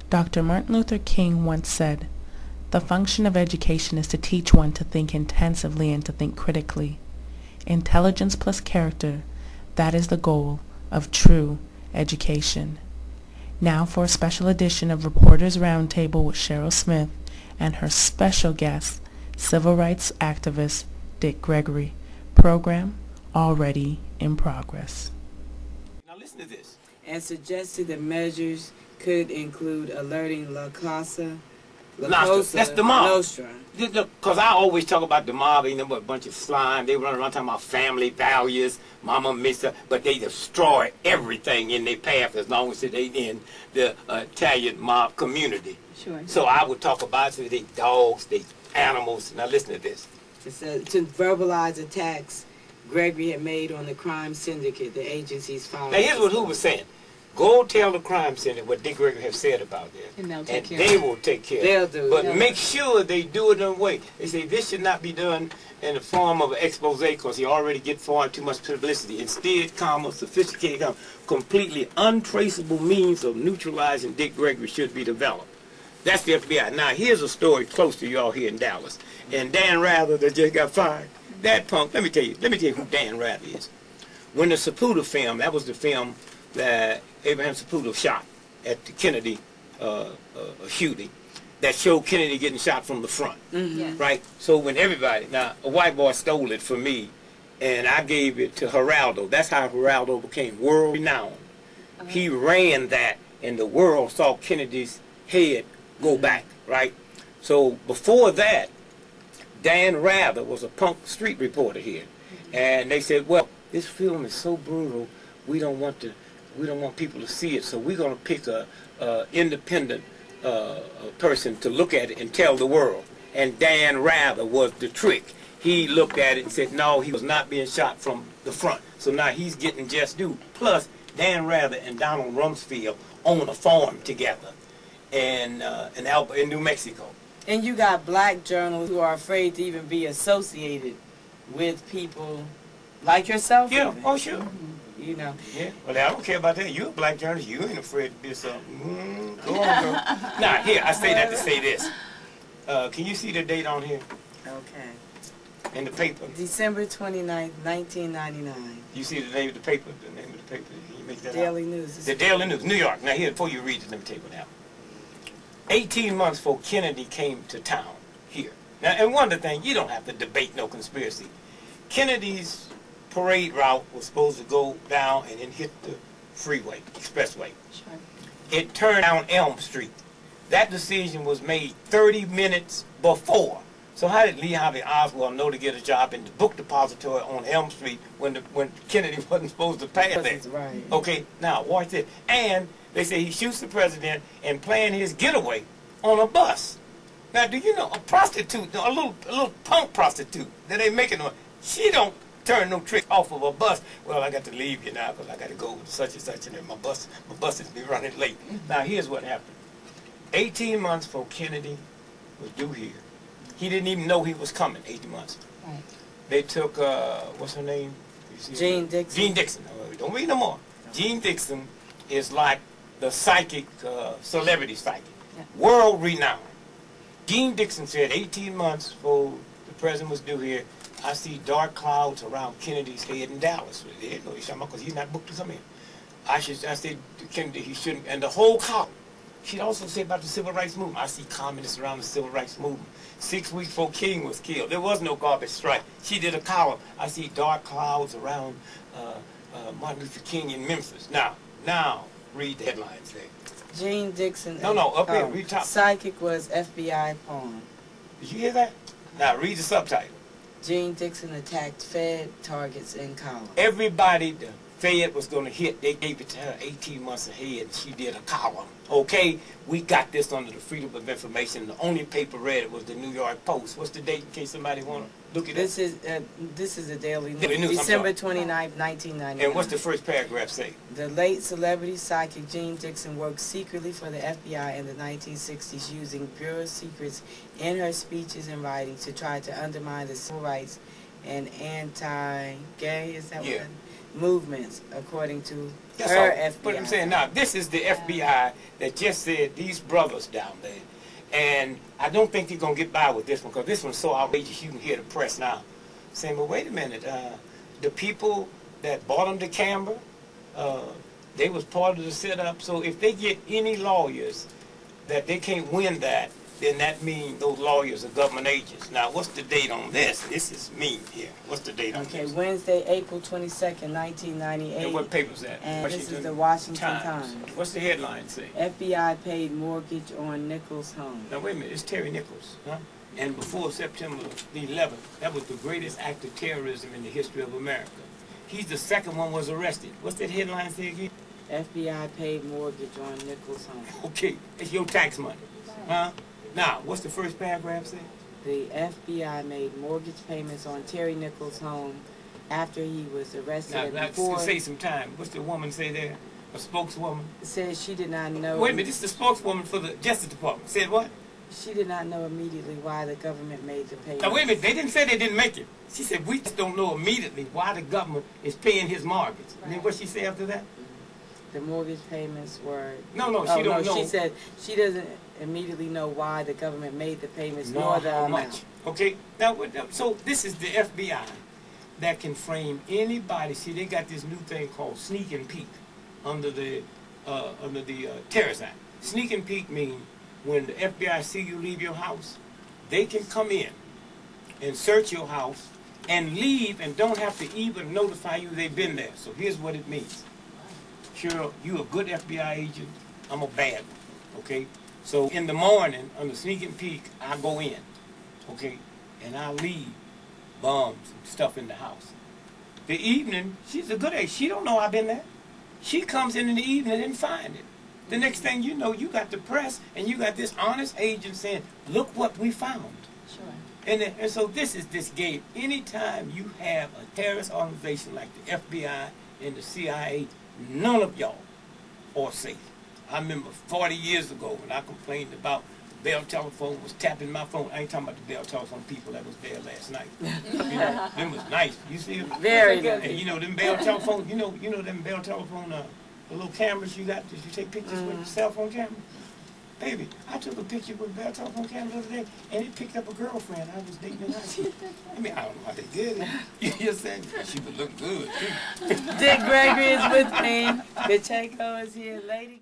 Dr. Martin Luther King once said, "The function of education is to teach one to think intensively and to think critically. Intelligence plus character, that is the goal of true education." Now for a special edition of Reporters Roundtable with Cheryl Smith and her special guest, civil rights activist Dick Gregory. Program already in progress. Now listen to this. And suggested that measures could include alerting La Cosa That's the mob. Nostra. Because I always talk about the mob, ain't nothing but a bunch of slime. They run around talking about family values, mama, mister, but they destroy everything in their path as long as they in the Italian mob community. Sure. So I would talk about they dogs, they animals. Now listen to this. It said to verbalize attacks Gregory had made on the crime syndicate, the agency's following. Now here's what Who was saying. Go tell the crime syndicate what Dick Gregory has said about this. And they will take care They'll of it. do it. But make sure they do it in a way. They say this should not be done in the form of an expose because he already get far too much publicity. Instead, sophisticated, completely untraceable means of neutralizing Dick Gregory should be developed. That's the FBI. Now, here's a story close to y'all here in Dallas. And Dan Rather that just got fired. That punk, let me tell you who Dan Rather is. When the Saputo film, that was the film that Abraham Saputo shot at the Kennedy shooting, that showed Kennedy getting shot from the front, right? So when now a white boy stole it from me, and I gave it to Geraldo. That's how Geraldo became world renowned. He ran that, and the world saw Kennedy's head go back, right? So before that, Dan Rather was a punk street reporter here, and they said, well, this film is so brutal, we don't want people to see it, so we're going to pick a independent person to look at it and tell the world. And Dan Rather was the trick. He looked at it and said, no, he was not being shot from the front. So now he's getting just due. Plus, Dan Rather and Donald Rumsfeld own a farm together in New Mexico. And you got black journalists who are afraid to even be associated with people like yourself. Yeah, even. oh sure. You know. Yeah, well, I don't care about that. You're a black journalist. You ain't afraid to be something. Go on, girl. Now, here, I say that to say this. Can you see the date on here? Okay. In the paper. December 29th, 1999. You see the name of the paper? The name of the paper. Can you make that Daily out? News. The Daily News, New York. Now, here, before you read it, let me tell you what happened. 18 months before Kennedy came to town here. Now, and one of the things, you don't have to debate no conspiracy. Kennedy's parade route was supposed to go down and then hit the freeway, expressway. Sure. It turned down Elm Street. That decision was made 30 minutes before. So how did Lee Harvey Oswald know to get a job in the book depository on Elm Street when Kennedy wasn't supposed to pass there? Right. Okay, now watch this. And they say he shoots the president and planned his getaway on a bus. Now, do you know a prostitute, a little punk prostitute that ain't making no, she don't turn no trick off of a bus. Well, I got to leave you now because I got to go to such and such, and then my bus is be running late. Now, here's what happened. 18 months before Kennedy was due here, he didn't even know he was coming. 18 months. Right. They took what's her name? Jean Dixon. Jean Dixon. Don't read no more. Jean Dixon is like the psychic, celebrity psychic, world renowned. Jean Dixon said 18 months before the president was due here, I see dark clouds around Kennedy's head in Dallas. They didn't know he's talking about because he's not booked to come in. I said to Kennedy he shouldn't, and the whole column. She'd also say about the civil rights movement. I see communists around the civil rights movement. 6 weeks before King was killed, there was no garbage strike. She did a column. I see dark clouds around Martin Luther King in Memphis. Now, read the headlines there. Jean Dixon. No, up here, read top. Psychic was FBI pawn. Did you hear that? Now, read the subtitle. Jean Dixon attacked Fed targets in column. Everybody the Fed was going to hit, they gave it to her 18 months ahead, and she did a column. Okay, we got this under the Freedom of Information. The only paper read it was the New York Post. What's the date in case somebody want to look at it? This is the Daily News. Daily News, December 29th, 1999. And what's the first paragraph say? The late celebrity psychic Jean Dixon worked secretly for the FBI in the 1960s using bureau secrets in her speeches and writings to try to undermine the civil rights and anti-gay, is that what? movements, according to That's her all. FBI. But I'm saying now, this is the FBI that just said these brothers down there. And I don't think they're going to get by with this one, because this one's so outrageous you can hear the press now saying, well, wait a minute, the people that bought them to Canberra, they was part of the setup. So if they get any lawyers that they can't win that, then that means those lawyers are government agents. Now, what's the date on this? This is me here. What's the date on this? Okay, Wednesday, April 22nd, 1998. And what paper's that? And this is the Washington Times. What's the headline say? FBI paid mortgage on Nichols' home. Now, wait a minute. It's Terry Nichols, huh? And before September the 11th, that was the greatest act of terrorism in the history of America. He's the second one was arrested. What's that headline say again? FBI paid mortgage on Nichols' home. Okay, it's your tax money, huh? Now, what's the first paragraph say? The FBI made mortgage payments on Terry Nichols' home after he was arrested. Now, before say some time. What's the woman say there? A spokeswoman? says she did not know. Wait a minute, this is the spokeswoman for the Justice Department. Said what? She did not know immediately why the government made the payment. Now, wait a minute. They didn't say they didn't make it. She said, we just don't know immediately why the government is paying his mortgage. And then what she say after that? The mortgage payments were... No, she don't know. She said she doesn't immediately know why the government made the payments, nor nor the how amount. much. Okay? Now, so this is the FBI that can frame anybody. See, they got this new thing called sneak and peek under the Terrorist Act. Sneak and peek means when the FBI see you leave your house, they can come in and search your house and leave and don't have to even notify you they've been there. So here's what it means. Cheryl, you a good FBI agent, I'm a bad one, okay? So in the morning, on the sneak and peek, I go in, okay? And I leave bombs and stuff in the house. The evening, she's a good agent. She don't know I've been there. She comes in the evening and find it. The next thing you know, you got the press and you got this honest agent saying, look what we found. Sure. And so this is this game. Anytime you have a terrorist organization like the FBI and the CIA, none of y'all are safe. I remember 40 years ago when I complained about the Bell telephone was tapping my phone. I ain't talking about the Bell telephone people that was there last night. You know, them was nice. You see them? Very good. And you know them Bell telephone. You know them Bell telephone. The little cameras you got that you take pictures with, the cell phone camera. Baby, I took a picture with a Bell telephone camera the other day, and it picked up a girlfriend I was dating in high school. I mean, I don't know how they did it. You understand? She would look good too. Dick Gregory is with me. Pacheco is here. Lady.